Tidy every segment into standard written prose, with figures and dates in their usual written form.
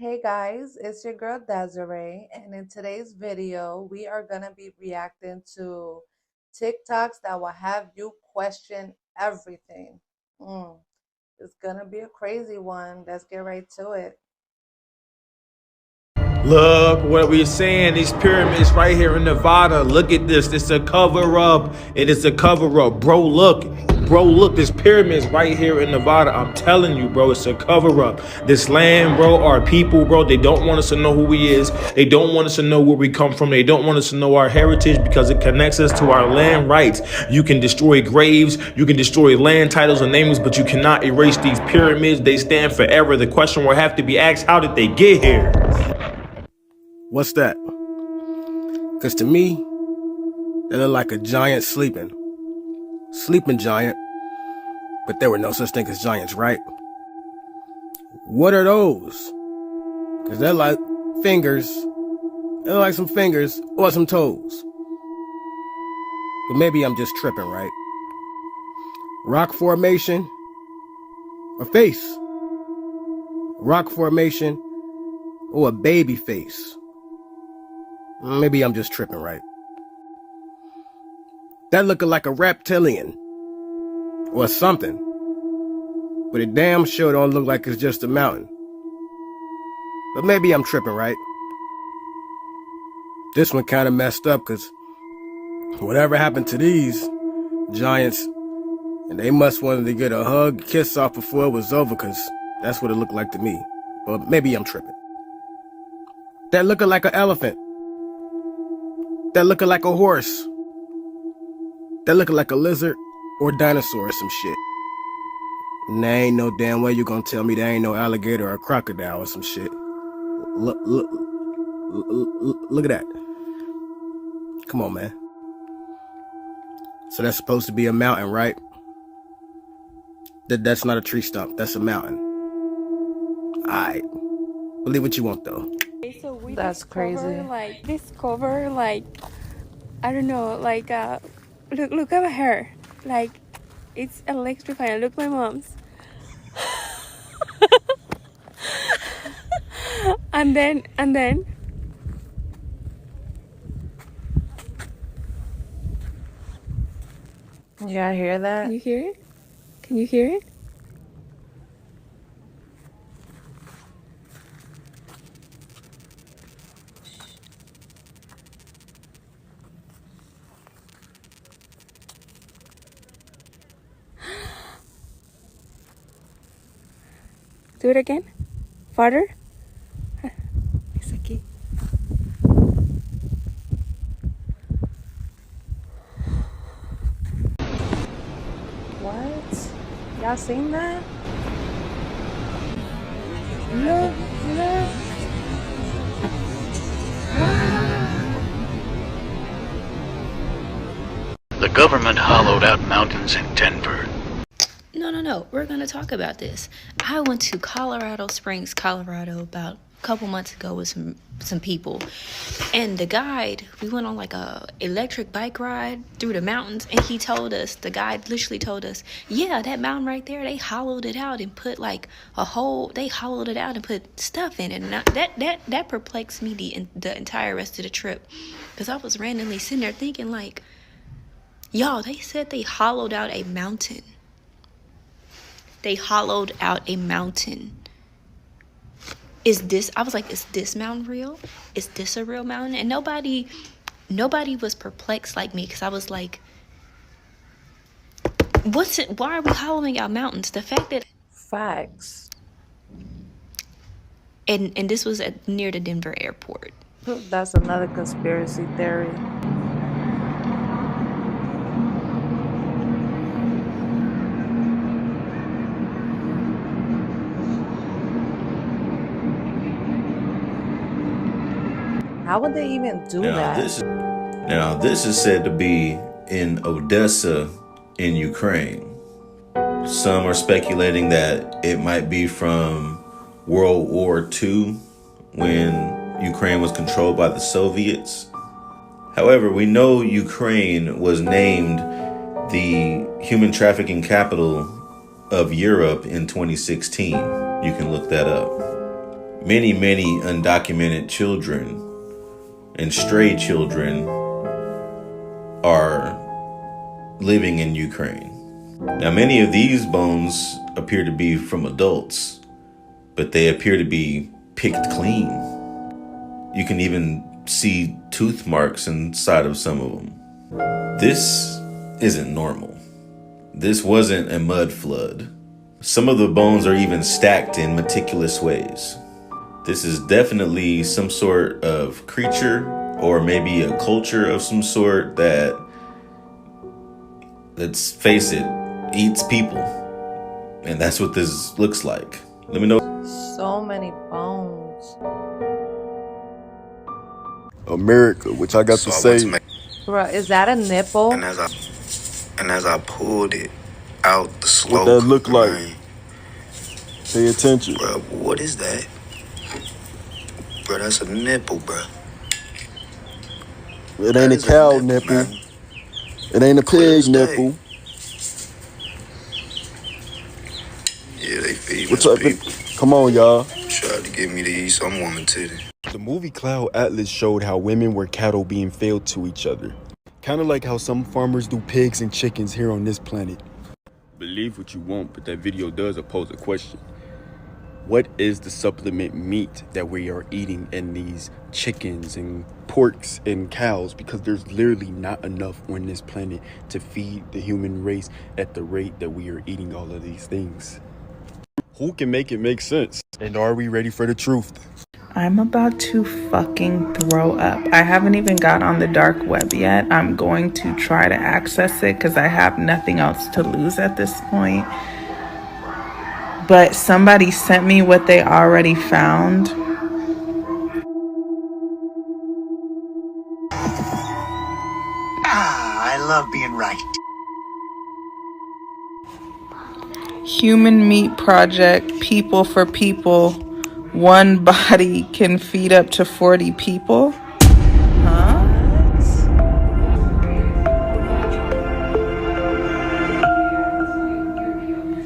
Hey guys, it's your girl Desiree, and in today's video, we are going to be reacting to TikToks that will have you question everything. Mm, it's going to be a crazy one. Let's get right to it. Look what we're saying. These pyramids right here in Nevada. Look at this. It's a cover up. It is a cover up, bro. Look, bro. Look, this pyramids right here in Nevada. I'm telling you, bro. It's a cover up. This land, bro. Our people, bro. They don't want us to know who we is. They don't want us to know where we come from. They don't want us to know our heritage because it connects us to our land rights. You can destroy graves. You can destroy land titles and names, but you cannot erase these pyramids. They stand forever. The question will have to be asked: how did they get here? What's that? Because to me, they look like a giant sleeping. Sleeping giant. But there were no such thing as giants, right? What are those? Because they're like fingers. They're like some fingers or some toes. But maybe I'm just tripping, right? Rock formation or face? Rock formation or a baby face? Maybe I'm just tripping, right? That looking like a reptilian or something, but it damn sure don't look like it's just a mountain. But maybe I'm tripping, right? This one kind of messed up because whatever happened to these giants, and they must wanted to get a hug, kiss off before it was over, because that's what it looked like to me. But maybe I'm tripping. That looking like an elephant. That looking like a horse. That looking like a lizard or dinosaur or some shit. And there ain't no damn way you gonna tell me there ain't no alligator or crocodile or some shit. Look at that. Come on, man. So that's supposed to be a mountain, right? That's not a tree stump. That's a mountain. Alright. Believe what you want, though. So we That's crazy. discover I don't know, look at her, like it's electrifying. Look, my mom's. and then Yeah, I hear can that. you hear it? Can you hear it? Do it again. Farther. It's okay. What? Y'all seen that? Look, look. The government hollowed out mountains in Denver. No. We're going to talk about this. I went to Colorado Springs, Colorado about a couple months ago with some people. And the guide, we went on like a electric bike ride through the mountains, and the guide literally told us, yeah, that mountain right there, they hollowed it out and put like they hollowed it out and put stuff in it. And that perplexed me the entire rest of the trip, because I was randomly sitting there thinking like, y'all, they said they hollowed out a mountain. They hollowed out a mountain. I was like, is this mountain real? Is this a real mountain? And nobody was perplexed like me, because I was like, why are we hollowing out mountains? The fact that Facts. and this was near the Denver airport. That's another conspiracy theory. How would they even do that? This is said to be in Odessa in Ukraine. Some are speculating that it might be from World War II, when Ukraine was controlled by the Soviets. However, we know Ukraine was named the human trafficking capital of Europe in 2016. You can look that up. many, many undocumented children and stray children are living in Ukraine. Now, many of these bones appear to be from adults, but they appear to be picked clean. You can even see tooth marks inside of some of them. This isn't normal. This wasn't a mud flood. Some of the bones are even stacked in meticulous ways. This is definitely some sort of creature or maybe a culture of some sort that, let's face it, eats people. And that's what this looks like. Let me know. So many bones. America, which I got to say. Bro, is that a nipple? And as I pulled it out the slope, What that look like? Pay attention. Bro, what is that? Bro, that's a nipple, bro. It ain't a cow nipple. Man. It ain't a pig nipple. Yeah, they feed What's us up? people. Come on, y'all. Tried to get me to eat some woman titty. The movie Cloud Atlas showed how women were cattle being fed to each other. Kind of like how some farmers do pigs and chickens here on this planet. Believe what you want, but that video does pose a question. What is the supplement meat that we are eating in these chickens and porks and cows? Because there's literally not enough on this planet to feed the human race at the rate that we are eating all of these things. Who can make it make sense? And are we ready for the truth? I'm about to fucking throw up. I haven't even got on the dark web yet. I'm going to try to access it because I have nothing else to lose at this point. But somebody sent me what they already found. I love being right. Human Meat Project, People for People. One body can feed up to 40 people. Huh?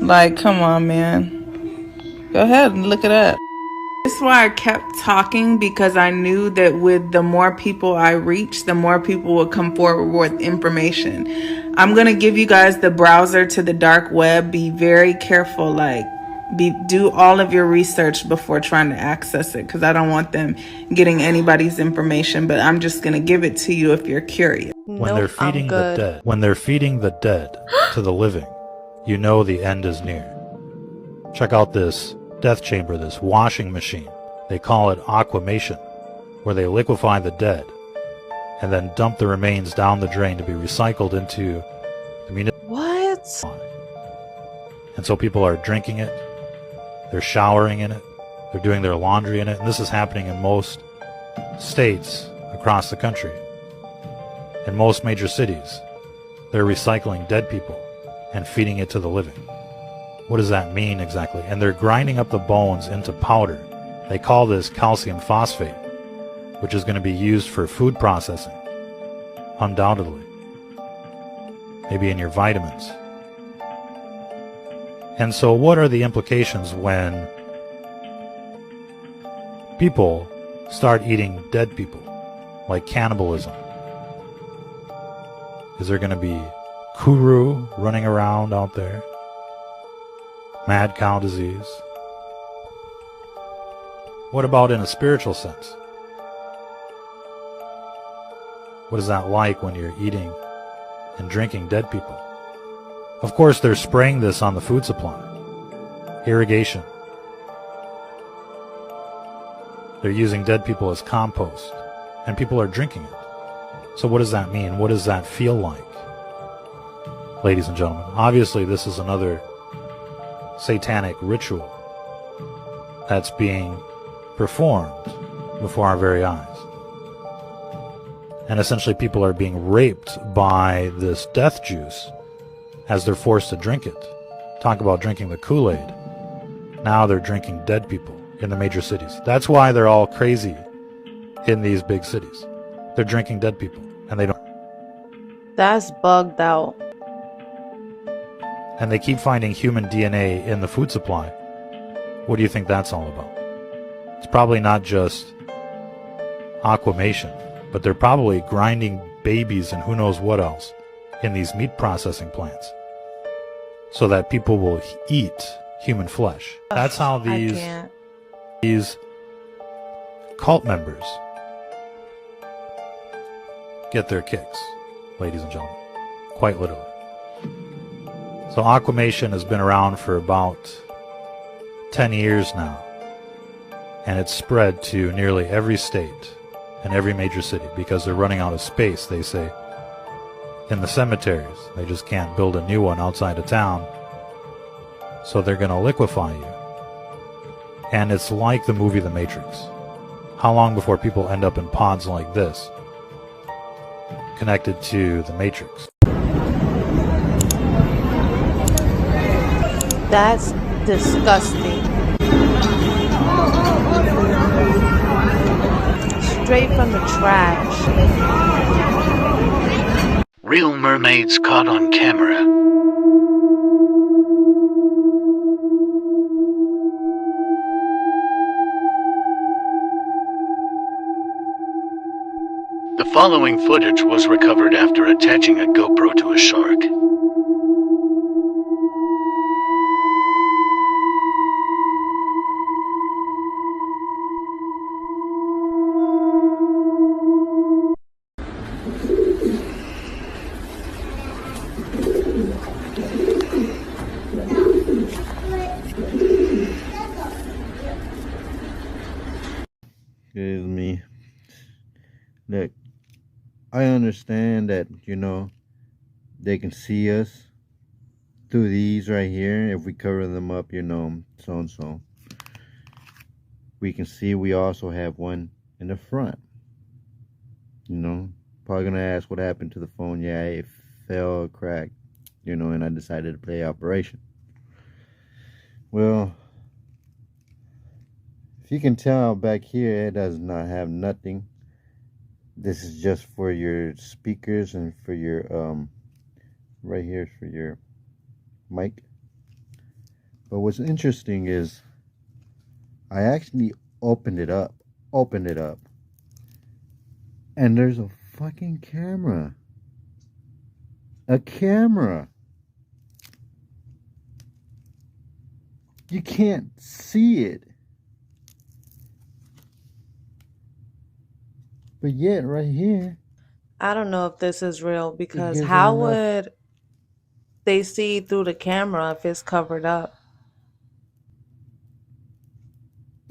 Like, come on, man. Go ahead and look it up. This is why I kept talking, because I knew that with the more people I reach, the more people will come forward with information. I'm going to give you guys the browser to the dark web. Be very careful. Do all of your research before trying to access it, because I don't want them getting anybody's information, but I'm just going to give it to you if you're curious. When they're feeding the dead to the living, you know the end is near. Check out this death chamber, this washing machine. They call it aquamation, where they liquefy the dead and then dump the remains down the drain to be recycled into the municipal. What? And so people are drinking it, they're showering in it, they're doing their laundry in it, and this is happening in most states across the country. In most major cities, they're recycling dead people and feeding it to the living. What does that mean exactly? And they're grinding up the bones into powder. They call this calcium phosphate, which is going to be used for food processing, undoubtedly. Maybe in your vitamins. And so what are the implications when people start eating dead people, like cannibalism? Is there going to be kuru running around out there? Mad cow disease? What about in a spiritual sense? What is that like when you're eating and drinking dead people? Of course, they're spraying this on the food supply. Irrigation. They're using dead people as compost, and people are drinking it. So what does that mean? What does that feel like? Ladies and gentlemen, obviously this is another satanic ritual that's being performed before our very eyes. And essentially people are being raped by this death juice as they're forced to drink it. Talk about drinking the Kool-Aid. Now they're drinking dead people in the major cities. That's why they're all crazy in these big cities. They're drinking dead people, and they don't. That's bugged out. And they keep finding human DNA in the food supply. What do you think that's all about? It's probably not just aquamation, but they're probably grinding babies and who knows what else in these meat processing plants so that people will eat human flesh. That's how these cult members get their kicks, ladies and gentlemen, quite literally. So aquamation has been around for about 10 years now, and it's spread to nearly every state and every major city because they're running out of space, they say, in the cemeteries. They just can't build a new one outside of town, so they're going to liquefy you. And it's like the movie The Matrix. How long before people end up in pods like this, connected to the Matrix? That's disgusting. Straight from the trash. Real mermaids caught on camera. The following footage was recovered after attaching a GoPro to a shark. Excuse me. Look, I understand that, they can see us through these right here. If we cover them up, so and so. We can see we also have one in the front. Probably gonna ask what happened to the phone. Yeah, it fell, cracked, and I decided to play Operation. Well, if you can tell back here, it does not have nothing. This is just for your speakers and for your, right here for your mic. But what's interesting is I actually opened it up, and there's a fucking camera. A camera. You can't see it. But yet, right here, I don't know if this is real because gives how it enough- would they see through the camera if it's covered up?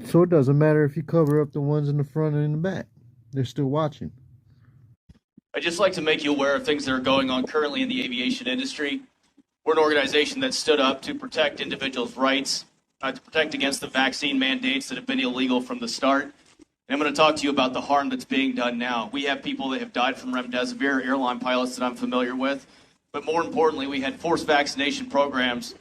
so it doesn't matter if you cover up the ones in the front and in the back. They're still watching. I'd just like to make you aware of things that are going on currently in the aviation industry. We're an organization that stood up to protect individuals' rights, to protect against the vaccine mandates that have been illegal from the start. And I'm going to talk to you about the harm that's being done now. We have people that have died from remdesivir, airline pilots that I'm familiar with. But more importantly, we had forced vaccination programs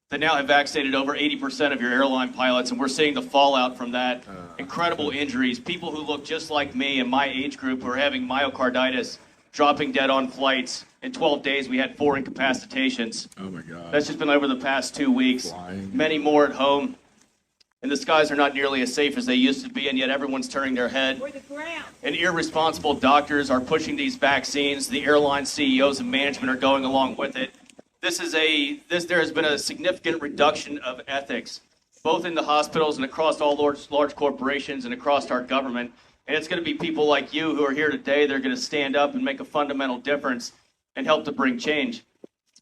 that now have vaccinated over 80% of your airline pilots, and we're seeing the fallout from that. Incredible injuries. People who look just like me and my age group who are having myocarditis, dropping dead on flights. In 12 days, we had 4 incapacitations. Oh, my God. That's just been over the past 2 weeks. Flying. Many more at home. And the skies are not nearly as safe as they used to be, and yet everyone's turning their head. And irresponsible doctors are pushing these vaccines. The airline CEOs and management are going along with it. There has been a significant reduction of ethics, both in the hospitals and across all large corporations and across our government. And it's going to be people like you who are here today that are going to stand up and make a fundamental difference and help to bring change.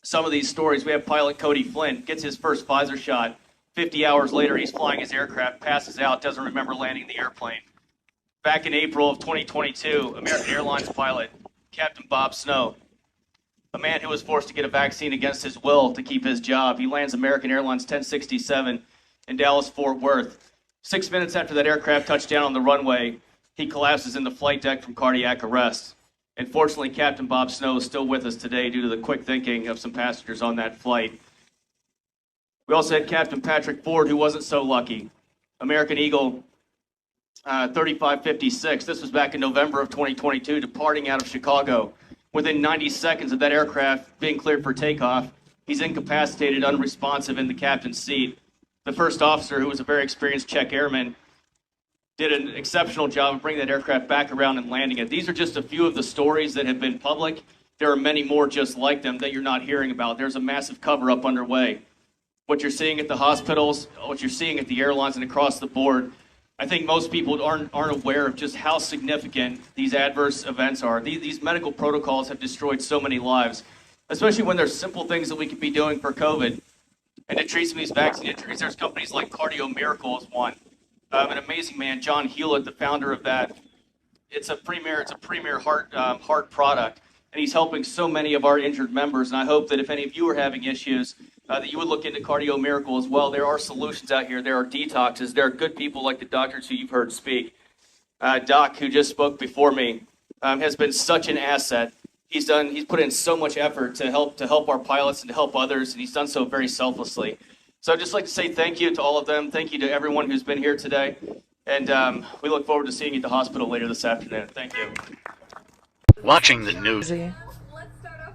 Some of these stories, we have pilot Cody Flint, gets his first Pfizer shot. 50 hours later, he's flying his aircraft, passes out, doesn't remember landing the airplane. Back in April of 2022, American Airlines pilot, Captain Bob Snow, a man who was forced to get a vaccine against his will to keep his job. He lands American Airlines 1067 in Dallas-Fort Worth. 6 minutes after that aircraft touched down on the runway, he collapses in the flight deck from cardiac arrest. And fortunately, Captain Bob Snow is still with us today due to the quick thinking of some passengers on that flight. We also had Captain Patrick Ford, who wasn't so lucky. American Eagle 3556. This was back in November of 2022, departing out of Chicago. Within 90 seconds of that aircraft being cleared for takeoff, he's incapacitated, unresponsive in the captain's seat. The first officer, who was a very experienced Czech airman, did an exceptional job of bringing that aircraft back around and landing it. These are just a few of the stories that have been public. There are many more just like them that you're not hearing about. There's a massive cover-up underway. What you're seeing at the hospitals, what you're seeing at the airlines and across the board, I think most people aren't aware of just how significant these adverse events are. These medical protocols have destroyed so many lives, especially when there's simple things that we could be doing for COVID. And to treat some of these vaccine injuries, there's companies like Cardio Miracle is one. An amazing man, John Hewlett, the founder of that. It's a premier heart product, and he's helping so many of our injured members. And I hope that if any of you are having issues, that you would look into Cardio Miracle as well. There are solutions out here. There are detoxes. There are good people like the doctors who you've heard speak. Doc, who just spoke before me, has been such an asset. He's put in so much effort to help our pilots and to help others, and he's done so very selflessly. So I'd just like to say thank you to all of them. Thank you to everyone who's been here today. And we look forward to seeing you at the hospital later this afternoon. Thank you. Watching the news. Let's start off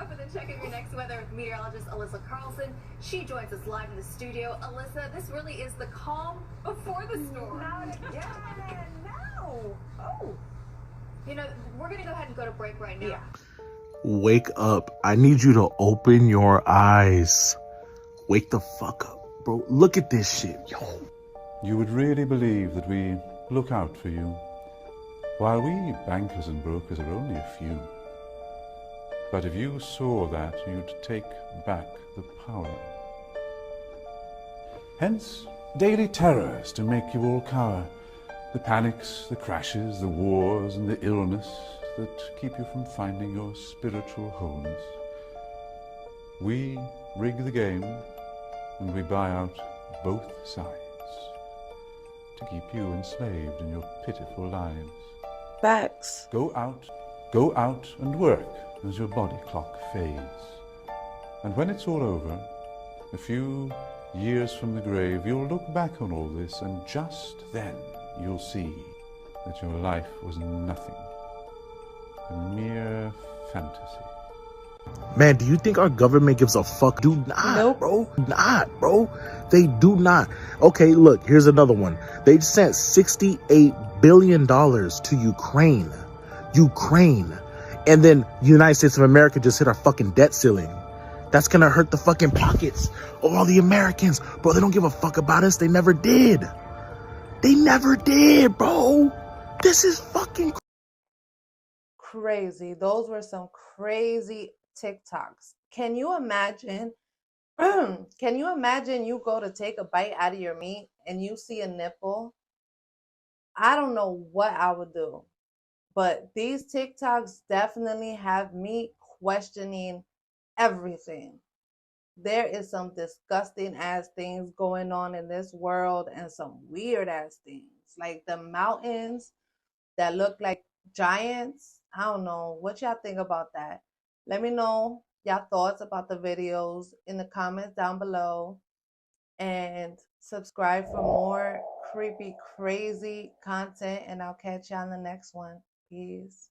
with a check of your next weather with meteorologist Alyssa Carlson. She joins us live in the studio. Alyssa, this really is the calm before the storm. No. Oh. You know, we're going to go ahead and go to break right now. Yeah. Wake up. I need you to open your eyes. Wake the fuck up, bro. Look at this shit, yo. You would really believe that we look out for you, while we bankers and brokers are only a few. But if you saw that, you'd take back the power. Hence, daily terrors to make you all cower. The panics, the crashes, the wars, and the illness that keep you from finding your spiritual wholeness. We rig the game, and we buy out both sides to keep you enslaved in your pitiful lives. Facts. Go out and work as your body clock fades. And when it's all over, a few years from the grave, you'll look back on all this, and just then you'll see that your life was nothing, a mere fantasy. Man, do you think our government gives a fuck? Do not, nope. bro. They do not. Okay, look, here's another one. They sent $68 billion to Ukraine. And then United States of America just hit our fucking debt ceiling. That's gonna hurt the fucking pockets of all the Americans. Bro, they don't give a fuck about us. They never did. Bro. This is fucking Crazy. Those were some crazy TikToks. Can you imagine? Can you imagine you go to take a bite out of your meat and you see a nipple? I don't know what I would do. But these TikToks definitely have me questioning everything. There is some disgusting ass things going on in this world and some weird ass things. Like the mountains that look like giants. I don't know. What y'all think about that? Let me know y'all thoughts about the videos in the comments down below. And subscribe for more creepy, crazy content. And I'll catch y'all in the next one. Peace.